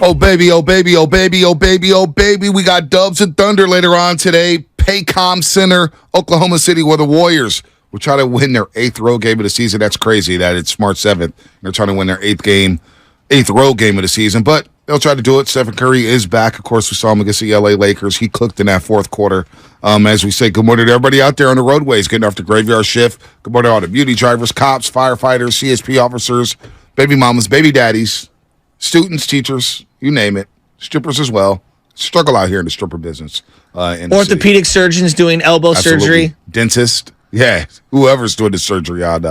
Oh, baby, oh, baby, oh, baby, oh, baby, oh, baby. We got Dubs and Thunder later on today. Paycom Center, Oklahoma City, where the Warriors will try to win their 8th road game of the season. That's crazy that it's March 7th. They're trying to win their 8th road game of the season, but they'll try to do it. Stephen Curry is back. Of course, we saw him against the LA Lakers. He cooked in that fourth quarter. As we say, good morning to everybody out there on the roadways, getting off the graveyard shift. Good morning to all the beauty drivers, cops, firefighters, CSP officers, baby mamas, baby daddies, students, teachers, you name it, strippers as well. Struggle out here in the stripper business. Orthopedic surgeons doing elbow surgery. Dentist. Yeah, whoever's doing the surgery on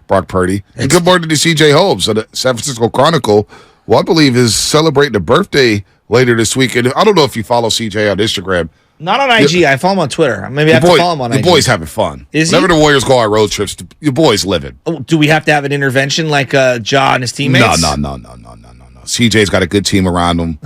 Brock Purdy. And good morning to CJ Holmes of the San Francisco Chronicle, who I believe is celebrating a birthday later this week. And I don't know if you follow CJ on Instagram. Not on IG. I follow him on Twitter. Maybe I have to follow him on IG. The boy's having fun. Whenever the Warriors go on road trips, the boy's living. Oh, do we have to have an intervention like Ja and his teammates? No. CJ's got a good team around him.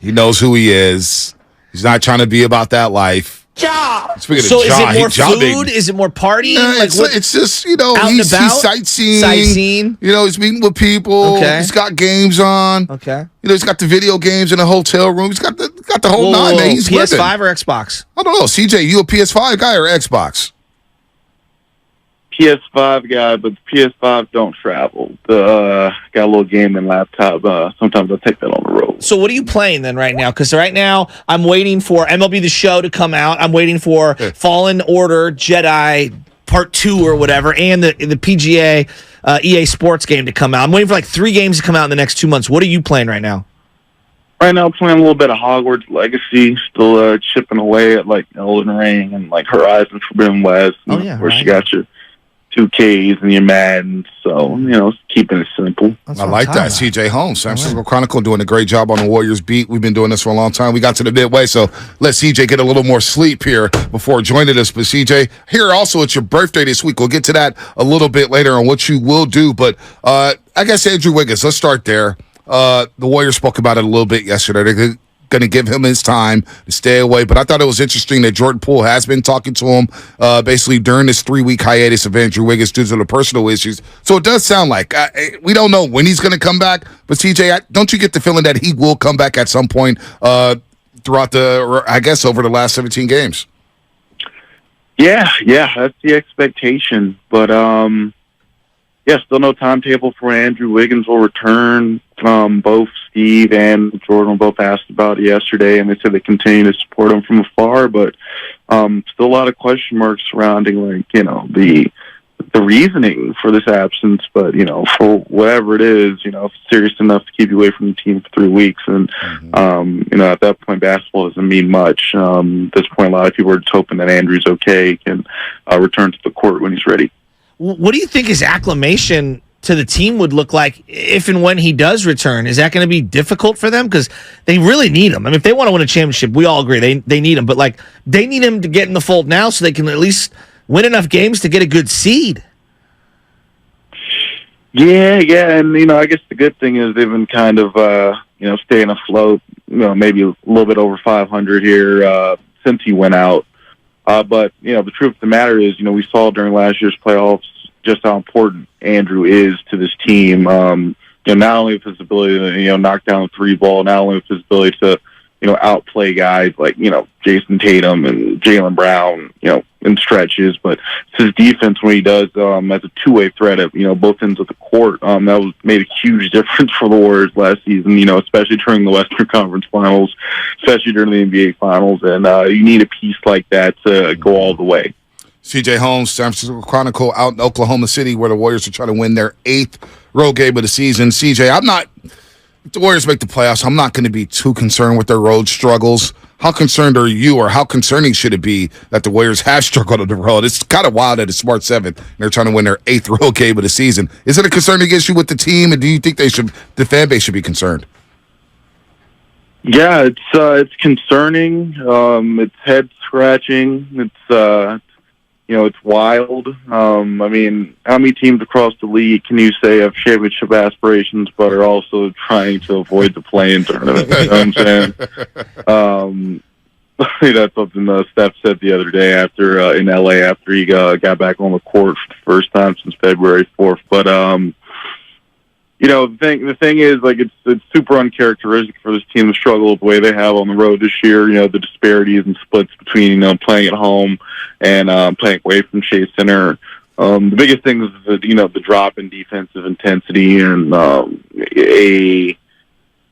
He knows who he is. He's not trying to be about that life. Ja. Speaking so of Ja, is it more food? Is it more partying? It's just, he's sightseeing. He's meeting with people. Okay. He's got games on. Okay. He's got the video games in the hotel room. He's got the whole nine, man. He's PS5 living. or Xbox? I don't know. CJ, you a PS5 guy or Xbox? PS5 guy, but PS5 don't travel. Got a little gaming laptop. Sometimes I take that on the road. So what are you playing then right now? Because right now I'm waiting for MLB The Show to come out. I'm waiting for Fallen Order Jedi Part 2 or whatever, and the PGA EA Sports game to come out. I'm waiting for like 3 games to come out in the next 2 months. What are you playing right now? Right now, I'm playing a little bit of Hogwarts Legacy, still chipping away at like Elden Ring and like Horizon Forbidden West, where you got your 2Ks and your Madden, so keeping it simple. I like that. CJ Holmes, San Francisco Chronicle, doing a great job on the Warriors beat. We've been doing this for a long time. We got to the midway, so let CJ get a little more sleep here before joining us. But CJ, here also it's your birthday this week. We'll get to that a little bit later on what you will do. But I guess Andrew Wiggins, let's start there. The Warriors spoke about it a little bit yesterday. They're going to give him his time to stay away. But I thought it was interesting that Jordan Poole has been talking to him basically during this 3-week hiatus of Andrew Wiggins due to the personal issues. So it does sound like we don't know when he's going to come back. But, CJ, don't you get the feeling that he will come back at some point throughout over the last 17 games? Yeah, that's the expectation. But, still no timetable for Andrew Wiggins will return. Both Steve and Jordan were both asked about it yesterday, and they said they continue to support him from afar, but still a lot of question marks surrounding, the reasoning for this absence. But, for whatever it is, if it's serious enough to keep you away from the team for 3 weeks, and, at that point, basketball doesn't mean much. At this point, a lot of people are just hoping that Andrew's okay, can return to the court when he's ready. What do you think his acclimation to the team would look like if and when he does return? Is that going to be difficult for them? Because they really need him. I mean, if they want to win a championship, we all agree they need him. But, they need him to get in the fold now so they can at least win enough games to get a good seed. Yeah, and, I guess the good thing is they've been kind of, staying afloat, maybe a little bit over 500 here since he went out. But, the truth of the matter is, we saw during last year's playoffs just how important Andrew is to this team. Not only with his ability to, knock down the 3 ball, not only with his ability to, outplay guys like, Jason Tatum and Jaylen Brown, in stretches, but it's his defense when he does as a two-way threat at, both ends of the court. That made a huge difference for the Warriors last season, especially during the Western Conference Finals, especially during the NBA Finals. And you need a piece like that to go all the way. CJ Holmes, San Francisco Chronicle, out in Oklahoma City, where the Warriors are trying to win their 8th road game of the season. CJ, if the Warriors make the playoffs, I'm not going to be too concerned with their road struggles. How concerned are you, or how concerning should it be that the Warriors have struggled on the road? It's kind of wild that it's March 7th, and they're trying to win their 8th road game of the season. Is it a concerning issue with the team, and do you think the fan base should be concerned? Yeah, it's concerning. It's head scratching. It's wild. How many teams across the league can you say have championship aspirations but are also trying to avoid the play-in tournament? You know what I'm saying? That's something Steph said the other day in LA after he got back on the court for the first time since February 4th. But The thing is, like, it's super uncharacteristic for this team to struggle the way they have on the road this year. The disparities and splits between playing at home and playing away from Chase Center. The biggest thing is the drop in defensive intensity and a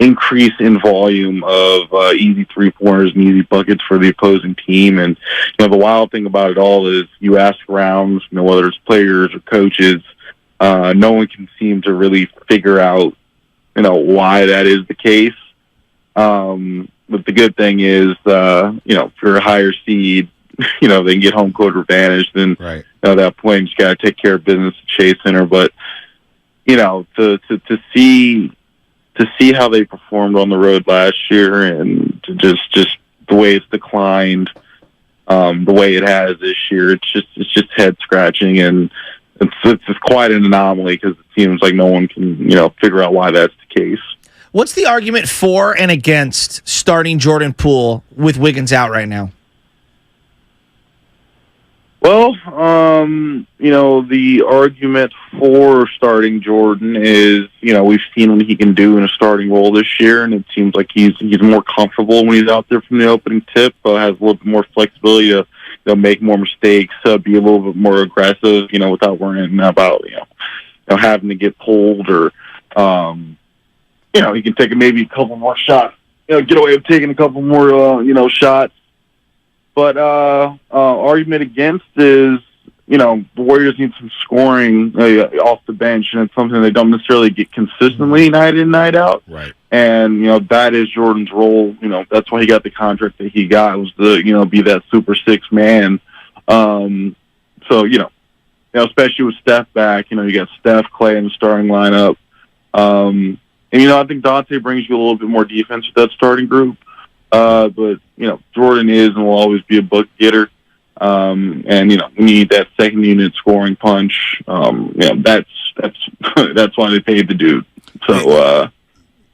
increase in volume of easy 3-pointers and easy buckets for the opposing team. And the wild thing about it all is you ask around, whether it's players or coaches. No one can seem to really figure out, why that is the case. But the good thing is, if you're a higher seed, they can get home court advantage. Then right. At that point, you just got to take care of business at Chase Center. But to see how they performed on the road last year, and to just the way it's declined, the way it has this year, it's just head scratching. And it's quite an anomaly because it seems like no one can, figure out why that's the case. What's the argument for and against starting Jordan Poole with Wiggins out right now? Well, the argument for starting Jordan is, we've seen what he can do in a starting role this year, and it seems like he's more comfortable when he's out there from the opening tip, has a little bit more flexibility to make more mistakes, be a little bit more aggressive, without worrying about, having to get pulled or, he can take maybe a couple more shots, get away with taking a couple more, shots. But argument against is, the Warriors need some scoring off the bench, and it's something they don't necessarily get consistently night in, night out. Right. And, that is Jordan's role. That's why he got the contract that he got, was to, be that super six man. So, especially with Steph back, you got Steph, Clay in the starting lineup. And, I think Dante brings you a little bit more defense with that starting group. But, Jordan is and will always be a bucket getter. And, you need that second unit scoring punch. That's why they paid the dude. So,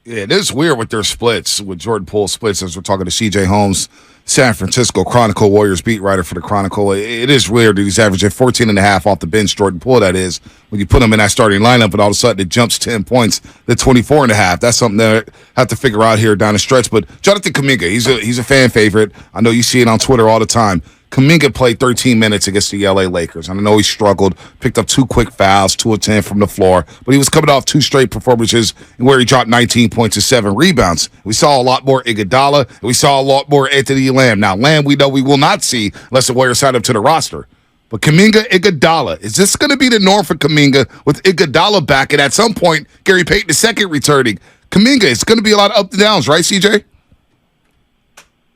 yeah, it is weird with their splits, with Jordan Poole splits, as we're talking to C.J. Holmes, San Francisco Chronicle, Warriors beat writer for the Chronicle. It is weird that he's averaging 14.5 off the bench, Jordan Poole, that is. When you put him in that starting lineup and all of a sudden it jumps 10 points to 24.5. That's something that I have to figure out here down the stretch. But Jonathan Kuminga, he's a fan favorite. I know you see it on Twitter all the time. Kuminga played 13 minutes against the L.A. Lakers. And I know he struggled, picked up 2 quick fouls, 2 of 10 from the floor. But he was coming off 2 straight performances where he dropped 19 points and 7 rebounds. We saw a lot more Iguodala, and we saw a lot more Anthony Lamb. Now, Lamb we know we will not see unless the Warriors sign him to the roster. But Kuminga, Iguodala, is this going to be the norm for Kuminga with Iguodala back? And at some point, Gary Payton II returning. Kuminga, it's going to be a lot of ups and downs, right, CJ?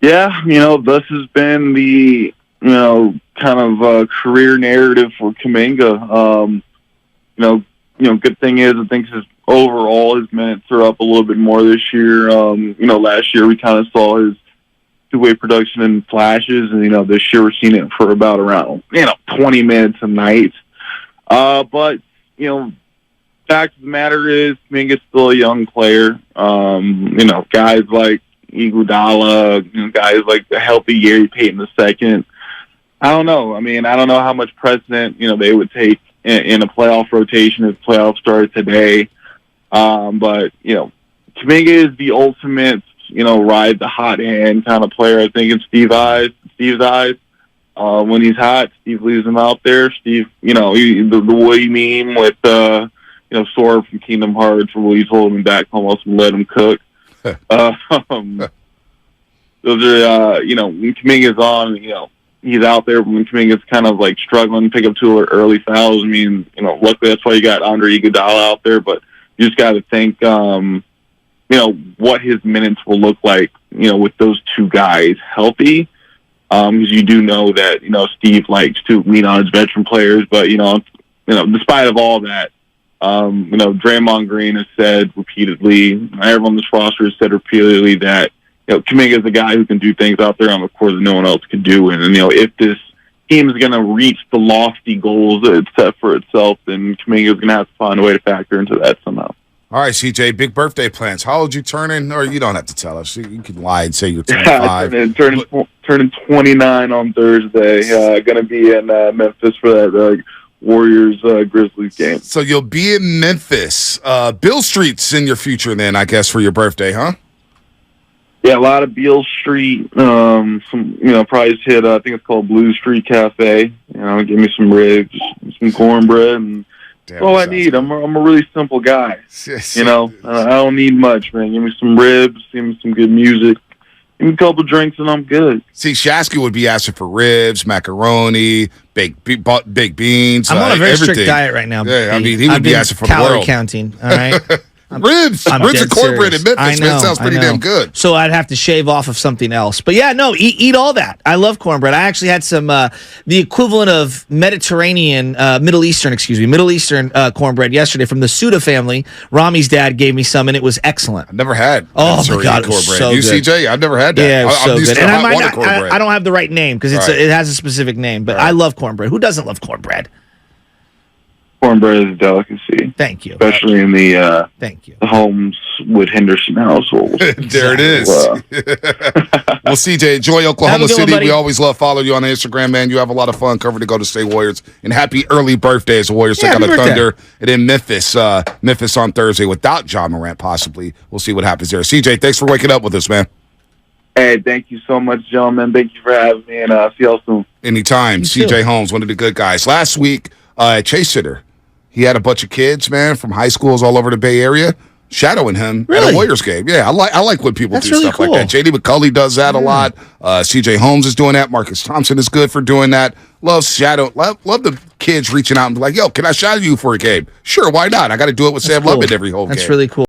Yeah, this has been the kind of career narrative for Kuminga. Good thing is I think his minutes are up a little bit more this year. Last year we kind of saw his two-way production in flashes, and this year we're seeing it for about around 20 minutes a night. But fact of the matter is Kuminga's still a young player. Guys like Iguodala, guys like the healthy Gary Payton II. I don't know. I don't know how much precedent, they would take in a playoff rotation if playoffs started today. But, Kuminga is the ultimate, ride the hot hand kind of player, I think, in Steve's eyes. When he's hot, Steve leaves him out there. Steve, the way you mean with, Sora from Kingdom Hearts, where he's holding him back almost and let him cook. Those are, when Kuminga's on, he's out there when Kuminga's kind of like struggling to pick up 2 early fouls. Luckily that's why you got Andre Iguodala out there, but you just got to think, what his minutes will look like, with those 2 guys healthy. Because you do know that, Steve likes to lean on his veteran players, but, despite of all that, Draymond Green has said repeatedly, everyone on this roster has said repeatedly that, Kuminga is a guy who can do things out there on the court that no one else can do. And if this team is going to reach the lofty goals that it's set for itself, then Kuminga is going to have to find a way to factor into that somehow. All right, CJ, big birthday plans. How old you turning? Or you don't have to tell us. You can lie and say you're 25. Turning 29 on Thursday. Going to be in Memphis for that Warriors Grizzlies game. So you'll be in Memphis. Bill Street's in your future then, I guess, for your birthday, huh? Yeah, a lot of Beale Street. Some, probably just hit. I think it's called Blue Street Cafe. Give me some ribs, some cornbread, and that's all I need. I'm a really simple guy. I don't need much, man. Give me some ribs, give me some good music, give me a couple drinks, and I'm good. See, Shasky would be asking for ribs, macaroni, baked beans. I'm on a very everything. strict diet right now. Yeah, I mean, he would be asking for the calorie world. counting. All right. Ribs and cornbread in Memphis, man, sounds pretty damn good. So I'd have to shave off of something else. But yeah, no, eat all that. I love cornbread. I actually had some the equivalent of Middle Eastern cornbread yesterday from the Suda family. Rami's dad gave me some, and it was excellent. I've never had. Oh my God, it was so good. CJ, I've never had that. Yeah, it was so good. And I don't have the right name because it has a specific name, but I love cornbread. Who doesn't love cornbread? Cornbread is a delicacy. Thank you. Especially in the thank you. The Holmes Wood Henderson household. There it is. Well, CJ, enjoy Oklahoma City. We always love following you on Instagram, man. You have a lot of fun covering the Golden State Warriors. And happy early birthday as the Warriors take on the Thunder. And then Memphis on Thursday without John Morant, possibly. We'll see what happens there. CJ, thanks for waking up with us, man. Hey, thank you so much, gentlemen. Thank you for having me, and see y'all soon. Anytime. CJ Holmes, one of the good guys. Last week, Chase Sitter. He had a bunch of kids, man, from high schools all over the Bay Area, shadowing him at a Warriors game. Yeah, I like when people do stuff like that. J.D. McCulley does that a lot. C.J. Holmes is doing that. Marcus Thompson is good for doing that. Love the kids reaching out and be like, yo, can I shadow you for a game? Sure, why not? I got to do it with Sam Lubbock every home game. That's really cool.